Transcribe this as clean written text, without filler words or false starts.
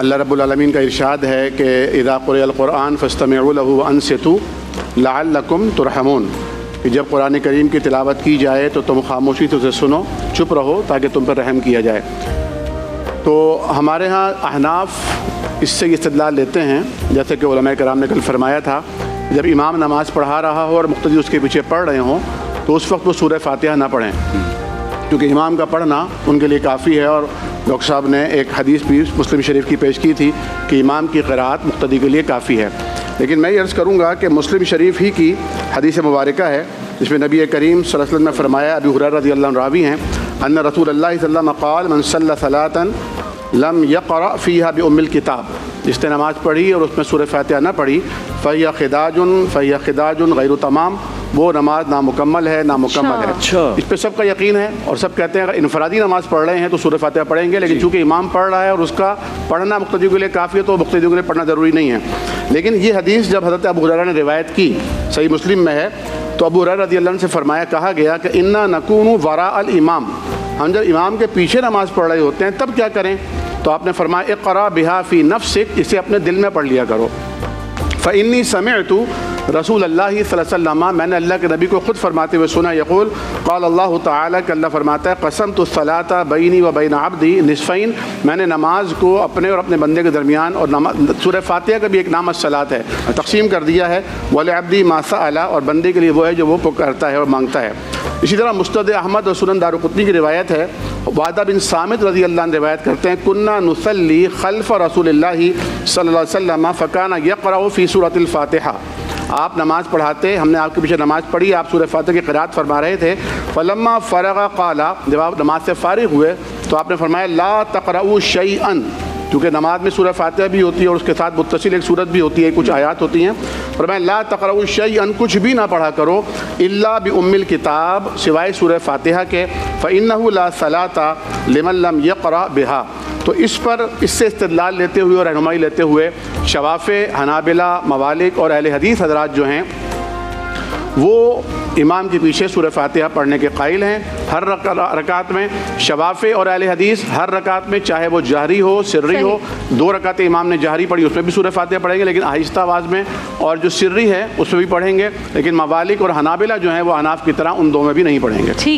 اللہ رب العالمین کا ارشاد ہے کہ اذا قرئ القرآن فاستمعوا له وانصتوا لعلکم ترحمون، کہ جب قرآن کریم کی تلاوت کی جائے تو تم خاموشی سے اسے سنو، چپ رہو تاکہ تم پر رحم کیا جائے۔ تو ہمارے ہاں احناف اس سے استدلال لیتے ہیں، جیسے کہ علماء کرام نے کل فرمایا تھا، جب امام نماز پڑھا رہا ہو اور مقتدی اس کے پیچھے پڑھ رہے ہوں تو اس وقت وہ سورہ فاتحہ نہ پڑھیں، کیونکہ امام کا پڑھنا ان کے لیے کافی ہے۔ اور ڈاکٹر صاحب نے ایک حدیث بھی مسلم شریف کی پیش کی تھی کہ امام کی قراءت مقتدی کے لیے کافی ہے۔ لیکن میں یہ عرض کروں گا کہ مسلم شریف ہی کی حدیث مبارکہ ہے جس میں نبی کریم صلی اللہ علیہ وسلم نے فرمایا، ابی ہریرہ رضی اللہ عنہ راوی ہیں، ان رسول اللہ صلی اللہ علیہ وسلم قال من صلی صلاۃ لم یقرأ فیہا بأم الکتاب، جس نے نماز پڑھی اور اس میں سورہ فاتحہ نہ پڑھی، فہی خداج غیر تمام، وہ نماز نامکمل ہے، نامکمل ہے۔ اس پہ سب کا یقین ہے اور سب کہتے ہیں اگر انفرادی نماز پڑھ رہے ہیں تو سورہ فاتحہ پڑھیں گے، لیکن چونکہ امام پڑھ رہا ہے اور اس کا پڑھنا مقتدی کے لیے کافی ہے تو مقتدی کے لیے پڑھنا ضروری نہیں ہے۔ لیکن یہ حدیث جب حضرت ابو ہریرہ نے روایت کی، صحیح مسلم میں ہے، تو ابو ہریرہ رضی اللہ عنہ سے فرمایا، کہا گیا کہ انا نکون وراء الامام، ہم جب امام کے پیچھے نماز پڑھ رہے ہوتے ہیں تب کیا کریں؟ تو آپ نے فرمایا اقرأ بہا فی نفسک، اسے اپنے دل میں پڑھ لیا کرو۔ فإنی سمعت رسول اللہ صلی اللہ علیہ وسلم، میں نے اللہ کے نبی کو خود فرماتے ہوئے سنا، یقول قال اللہ تعالیٰ کہ اللہ فرماتا ہے، قسمت الصلاۃ بینی و بین عبدی نصفین، میں نے نماز کو اپنے اور اپنے بندے کے درمیان، اور سورہ فاتحہ کا بھی ایک نام الصلاۃ ہے، تقسیم کر دیا ہے، ولعبدی ما سأل، اور بندے کے لیے وہ ہے جو وہ پکارتا ہے اور مانگتا ہے۔ اسی طرح مسند احمد اور سنن دارقطنی کی روایت ہے، عبادہ بن صامت رضی اللہ عنہ روایت کرتے ہیں، کنا نصلی خلف رسول اللہ صلی اللہ علیہ وسلم فکان یقرأ فی سورۃ الفاتحہ، آپ نماز پڑھاتے، ہم نے آپ کے پیچھے نماز پڑھی، آپ سورہ فاتحہ کی قرات فرما رہے تھے، فلما فرغ قال، جب آپ نماز سے فارغ ہوئے تو آپ نے فرمایا لا تقرؤوا شیئا، کیونکہ نماز میں سورہ فاتحہ بھی ہوتی ہے اور اس کے ساتھ متصل ایک سورت بھی ہوتی ہے، کچھ آیات ہوتی ہیں، فرمایا لا تقرؤوا شیئا، کچھ بھی نہ پڑھا کرو، الا بأم الکتاب، سوائے سورہ فاتحہ کے، فإنہ لا صلاۃ لمن لم یقرأ بہا۔ تو اس پر اس سے استدلال لیتے ہوئے اور رہنمائی لیتے ہوئے شوافع، حنابلہ، موالک اور اہل حدیث حضرات جو ہیں وہ امام کے پیچھے سورہ فاتحہ پڑھنے کے قائل ہیں ہر رکعت میں۔ شوافع اور اہل حدیث ہر رکعت میں، چاہے وہ جہری ہو سری ہو، 2 رکعتیں امام نے جہری پڑھی اس میں بھی سورہ فاتحہ پڑھیں گے لیکن آہستہ آواز میں، اور جو سری ہے اس میں بھی پڑھیں گے، لیکن موالک اور حنابلہ جو ہیں وہ احناف کی طرح ان 2 میں بھی نہیں پڑھیں گے۔